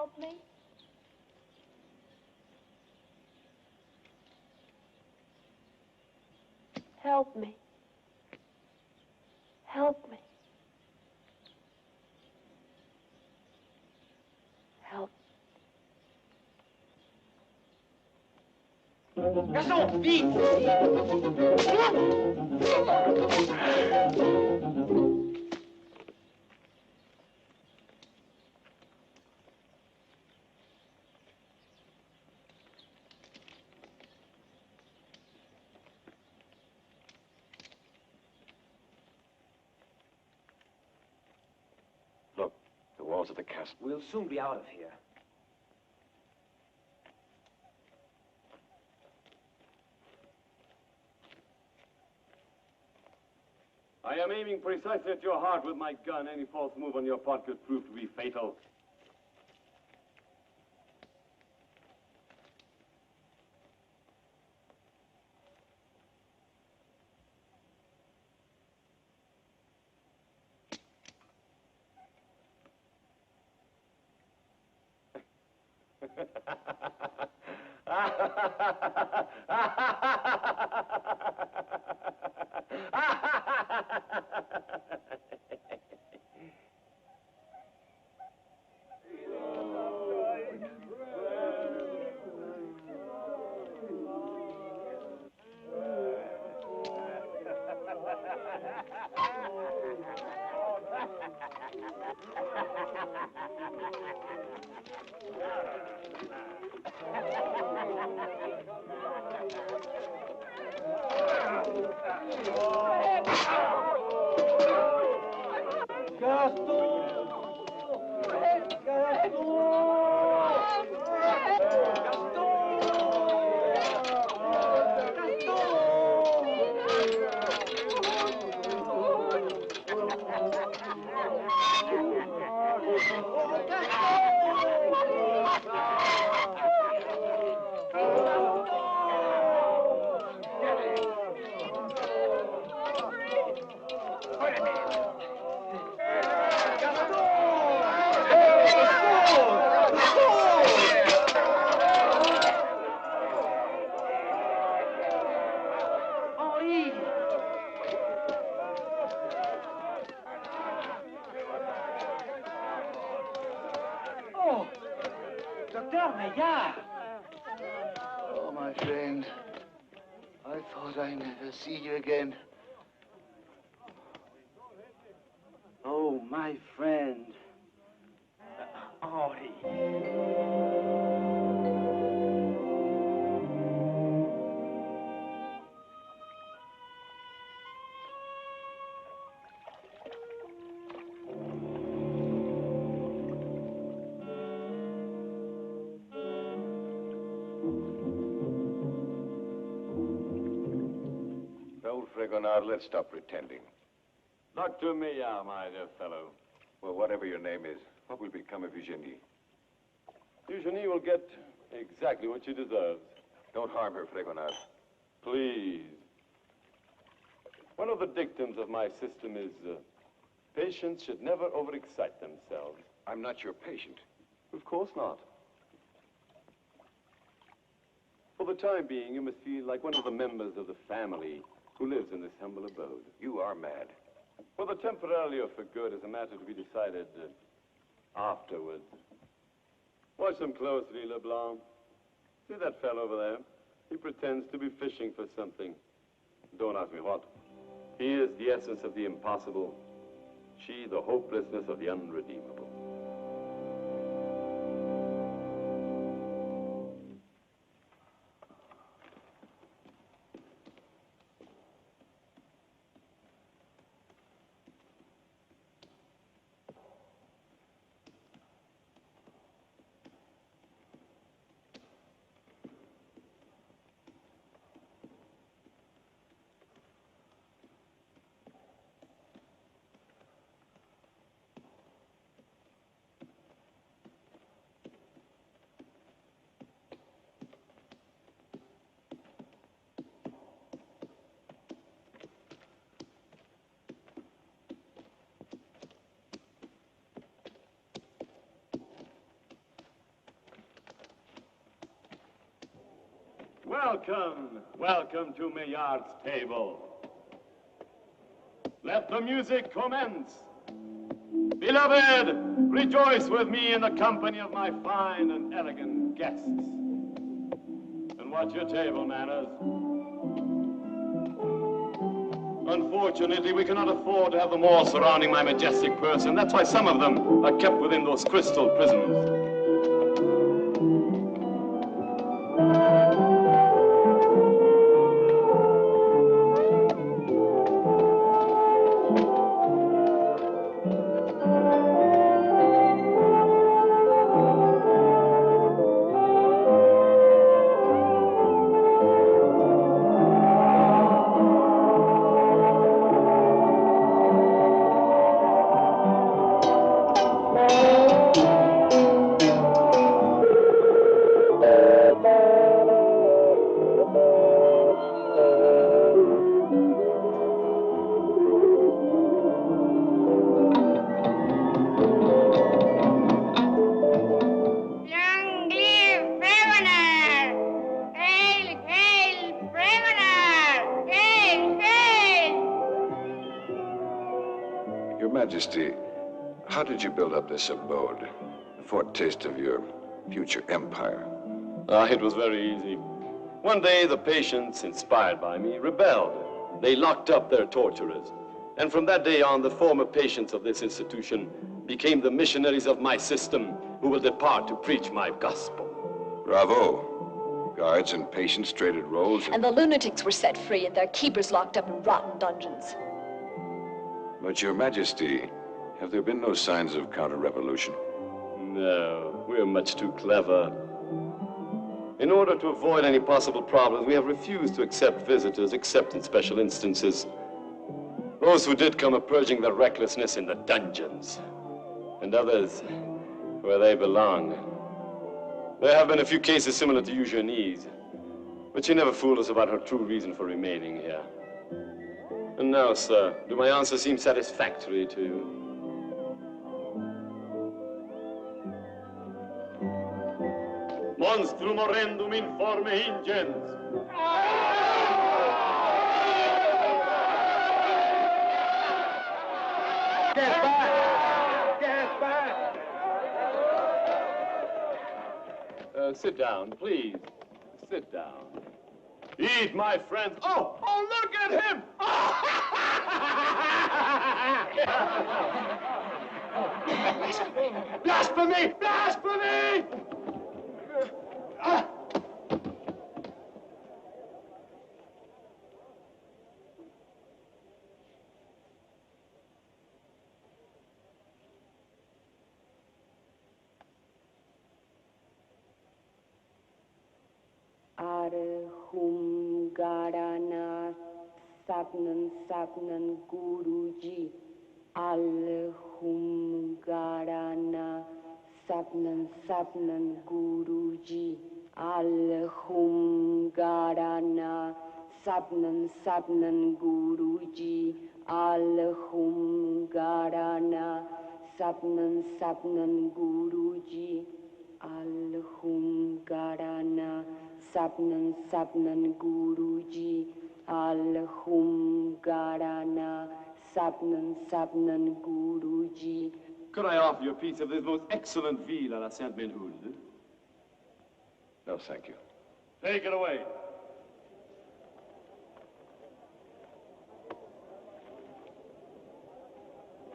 help me? Help me. Help me. Help. Garçon, vite! Look, the walls of the castle. We'll soon be out of here. I am aiming precisely at your heart with my gun. Any false move on your part could prove to be fatal. Oh, my friend. I thought I'd never see you again. Oh, my friend. Henri. Well, Fragonard, let's stop pretending. Dr. Maillard, my dear fellow. Well, whatever your name is, what will become of Eugenie? Eugenie will get exactly what she deserves. Don't harm her, Fragonard. Please. One of the dictums of my system is patients should never overexcite themselves. I'm not your patient. Of course not. For the time being, you must feel like one of the members of the family who lives in this humble abode. You are mad. Whether temporarily or for good is a matter to be decided afterwards. Watch them closely, Leblanc. See that fellow over there? He pretends to be fishing for something. Don't ask me what. He is the essence of the impossible. She, the hopelessness of the unredeemable. Welcome, welcome to Maillard's table. Let the music commence. Beloved, rejoice with me in the company of my fine and elegant guests. And watch your table manners. Unfortunately, we cannot afford to have them all surrounding my majestic person. That's why some of them are kept within those crystal prisms. Your Majesty, how did you build up this abode? A foretaste of your future empire. It was very easy. One day, the patients, inspired by me, rebelled. They locked up their torturers. And from that day on, the former patients of this institution became the missionaries of my system who will depart to preach my gospel. Bravo. Guards and patients traded roles. And the lunatics were set free and their keepers locked up in rotten dungeons. But Your Majesty, have there been no signs of counter-revolution? No, we're much too clever. In order to avoid any possible problems, we have refused to accept visitors except in special instances. Those who did come are purging their recklessness in the dungeons, and others where they belong. There have been a few cases similar to Eugenie's, but she never fooled us about her true reason for remaining here. And now, sir, do my answers seem satisfactory to you? Monstrum horrendum informe ingens. Get back! Get back! Sit down, please. Sit down. Eat, my friends. Oh, look at him! Blasphemy! Blasphemy! Arhum Garana Sapnan Guruji. Alhum Garana Sapnan Guruji. Alhum Garana Sapnan Guruji. Alhum Garana Sapnan Guruji. Alhum Garana Sapnan Guruji. Alhum Garana Sapnan Guruji. Could I offer you a piece of this most excellent veal à la Sainte-Menehould? No, thank you. Take it away.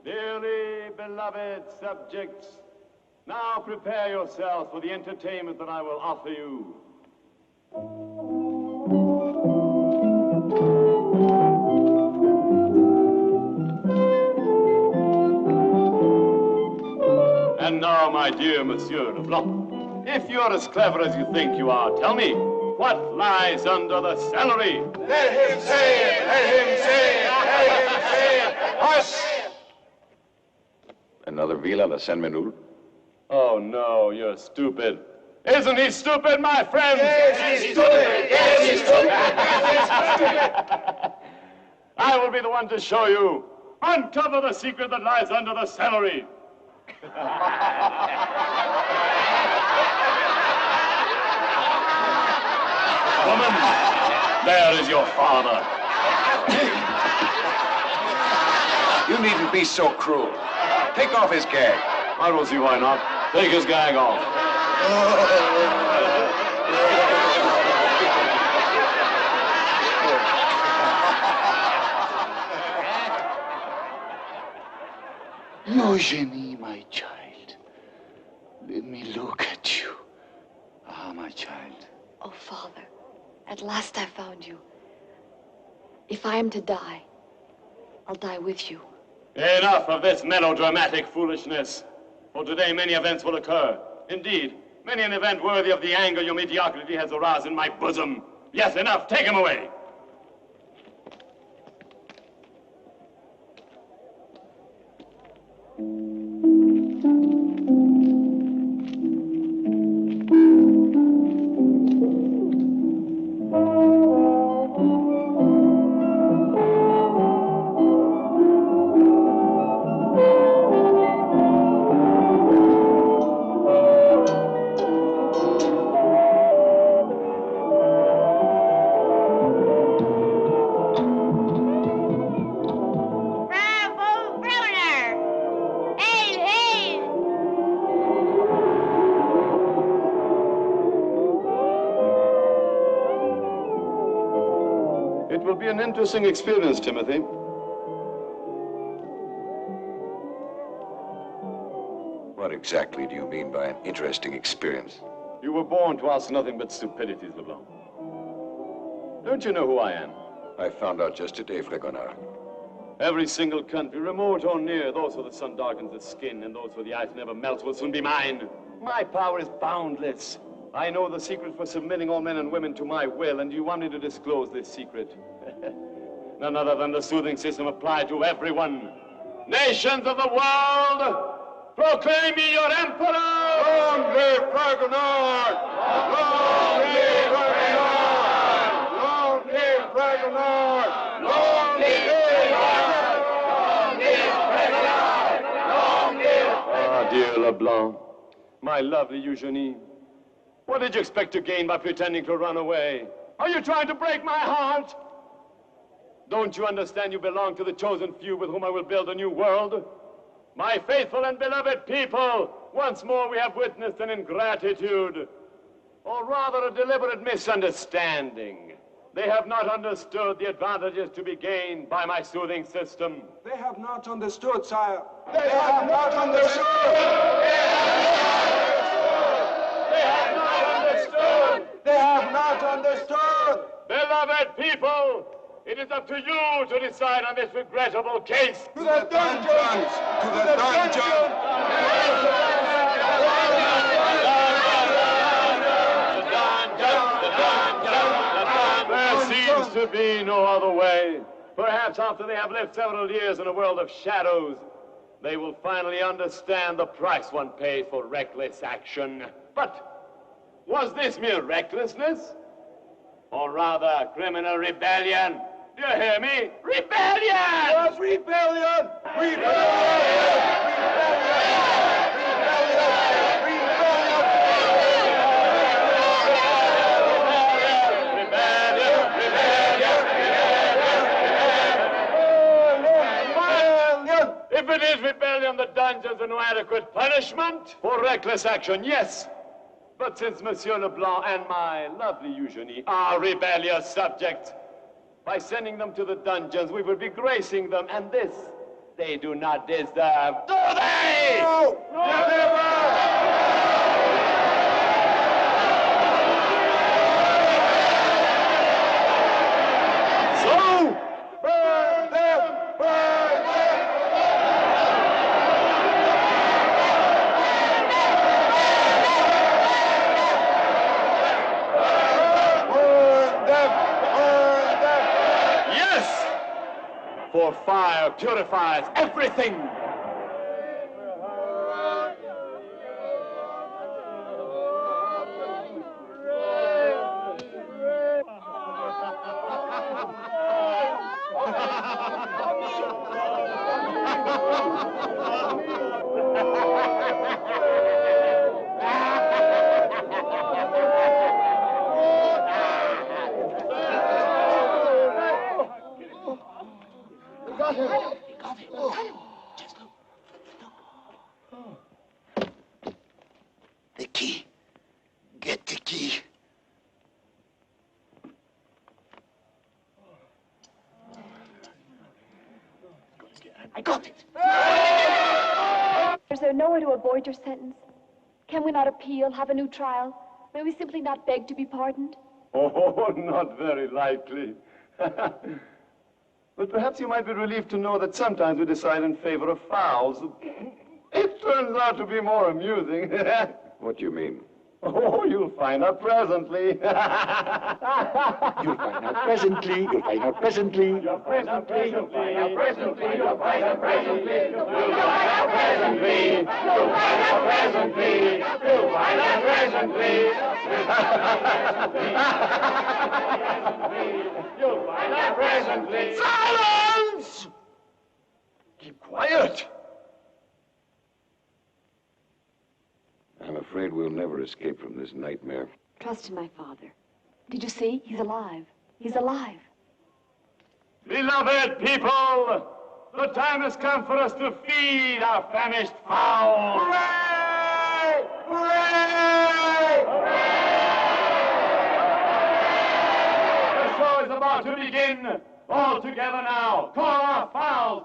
Dearly beloved subjects, now prepare yourselves for the entertainment that I will offer you. And now, my dear Monsieur de Bloch, if you're as clever as you think you are, tell me, what lies under the celery? Let him say it! Let him say it! Let him say it! Hush! Another veal à la Sainte-Menehould? Oh, no, you're stupid. Isn't he stupid, my friend? Yes, he's stupid! Yes, he's stupid! Yes, he's stupid! I will be the one to show you. Uncover the secret that lies under the celery. Woman, there is your father. You needn't be so cruel. Take off his gag. I don't see why not. Take his gag off. Eugenie, my child. Let me look at you. Ah, my child. Oh, Father, at last I found you. If I am to die, I'll die with you. Enough of this melodramatic foolishness. For today, many events will occur. Indeed, many an event worthy of the anger your mediocrity has aroused in my bosom. Yes, enough. Take him away. It will be an interesting experience, Timothy. What exactly do you mean by an interesting experience? You were born to ask nothing but stupidities, LeBlanc. Don't you know who I am? I found out just today, Fragonard. Every single country, remote or near, those where the sun darkens the skin and those where the ice never melts will soon be mine. My power is boundless. I know the secret for submitting all men and women to my will, and you want me to disclose this secret. None other than the soothing system applied to everyone. Nations of the world, proclaim me your emperor! Long live Fragonard! Long live Fragonard! Long live Fragonard! Long live Fragonard! Long live Fragonard! Long live Ah, dear LeBlanc, my lovely Eugenie, what did you expect to gain by pretending to run away? Are you trying to break my heart? Don't you understand you belong to the chosen few with whom I will build a new world? My faithful and beloved people, once more we have witnessed an ingratitude, or rather a deliberate misunderstanding. They have not understood the advantages to be gained by my soothing system. They have not understood, sire. They have not understood! They have not understood! They have not understood! Beloved people, it is up to you to decide on this regrettable case. To the dungeons! To the dungeons! There seems to be no other way. Perhaps after they have lived several years in a world of shadows, they will finally understand the price one pays for reckless action. But was this mere recklessness? Or rather, criminal rebellion? Do you hear me? Rebellion! Yes, rebellion! Rebellion! If it is rebellion, the dungeons are no adequate punishment for reckless action, yes. But since Monsieur Leblanc and my lovely Eugenie are rebellious subjects, by sending them to the dungeons, we will be gracing them, and this they do not deserve. Do they? No! Never! So, Burn them! Burn them! Burn them! Burn them! yes! For fire purifies everything. We got him. We got him. Oh. Just look. Oh. The key. Get the key. I got it. Is there nowhere to avoid your sentence? Can we not appeal, have a new trial? May we simply not beg to be pardoned? Oh, not very likely. But perhaps you might be relieved to know that sometimes we decide in favor of fouls. It turns out to be more amusing. What do you mean? Oh, you'll find out presently. You'll find out presently. You'll find out presently. You'll find out presently. You'll find out presently. You'll find out presently. You'll find out presently. You'll find out presently. You'll find out presently. You'll find out presently. Silence! Keep quiet. I'm afraid we'll never escape from this nightmare. Trust in my father. Did you see? He's alive. He's alive. Beloved people, the time has come for us to feed our famished fowls. Hooray! Hooray! Hooray! The show is about to begin. All together now. Call our fowls.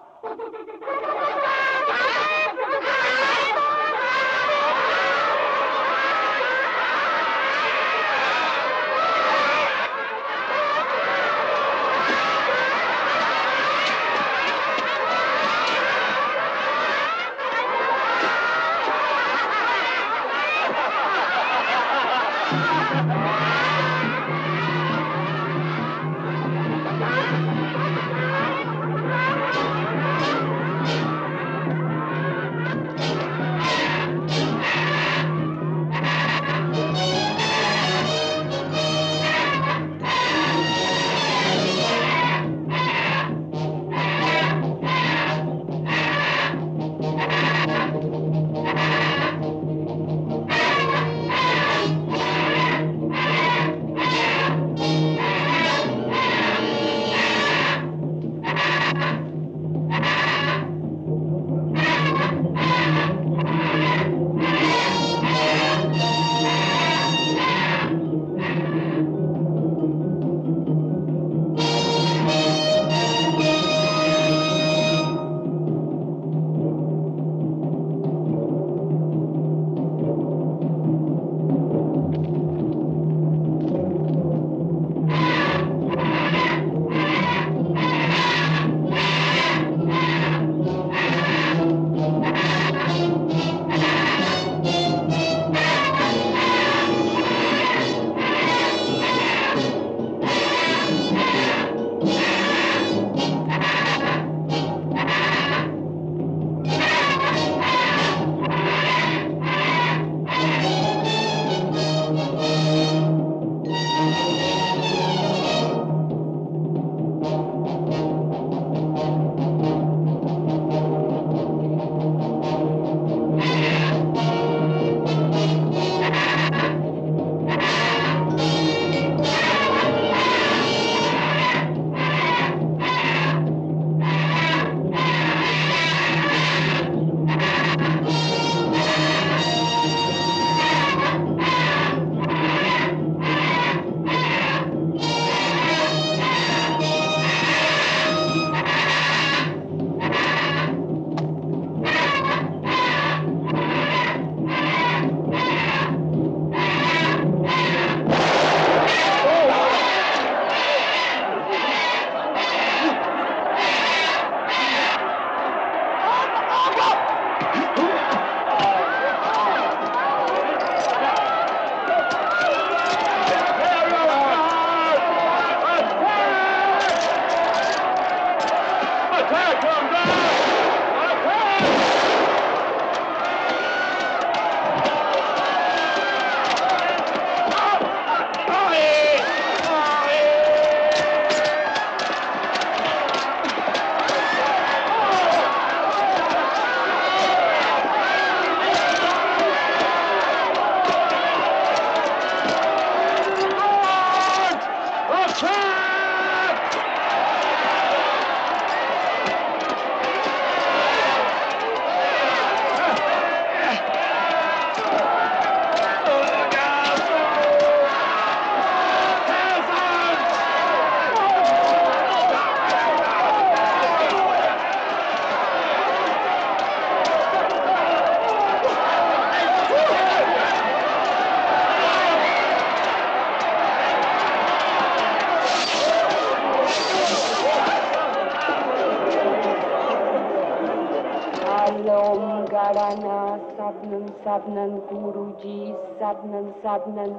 Alom Garana Sabnan Sabnan Guruji Sabnan Sabnan.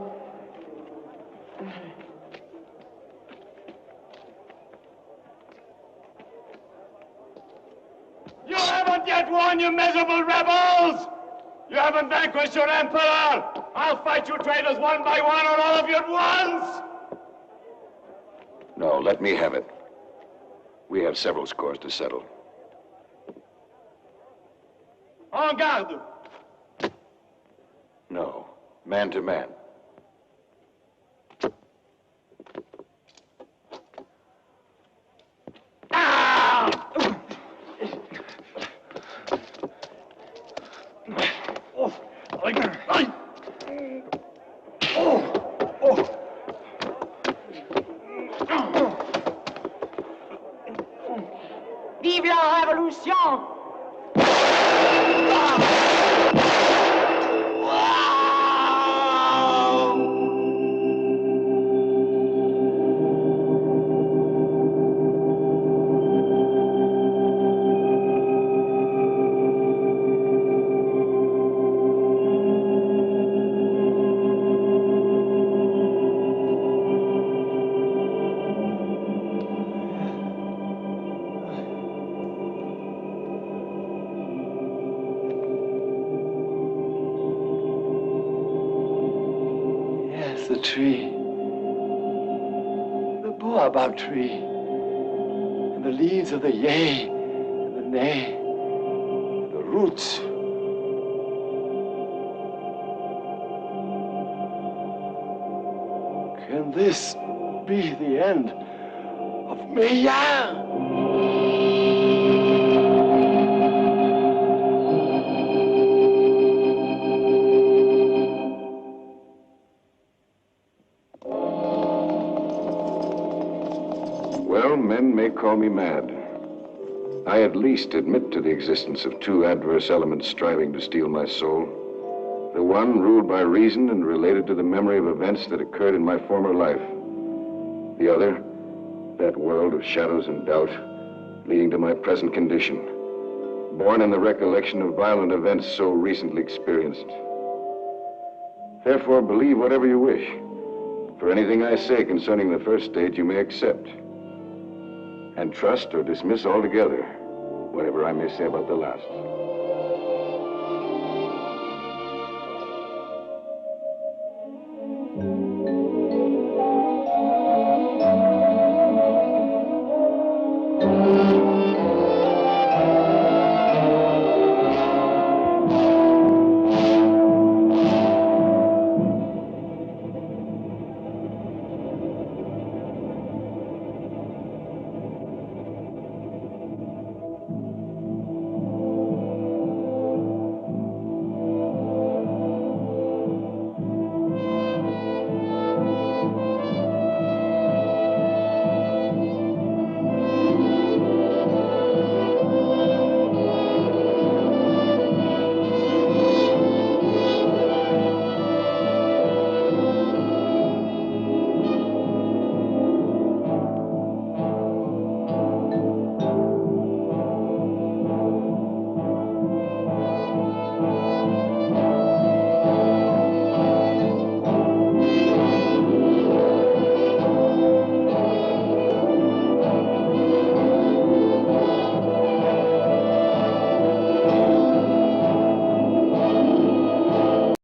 You haven't yet won, you miserable rebels! You haven't vanquished your emperor! I'll fight you traitors one by one, or all of you at once! No, let me have it. We have several scores to settle. En garde! No, man to man. Vive la révolution! The tree, the baobab tree, and the leaves of the yea and the nay, the roots. Can this be the end of Meillan? Well, men may call me mad. I at least admit to the existence of two adverse elements striving to steal my soul. The one ruled by reason and related to the memory of events that occurred in my former life. The other, that world of shadows and doubt, leading to my present condition, born in the recollection of violent events so recently experienced. Therefore, believe whatever you wish. For anything I say concerning the first stage, you may accept. And trust or dismiss altogether whatever I may say about the last.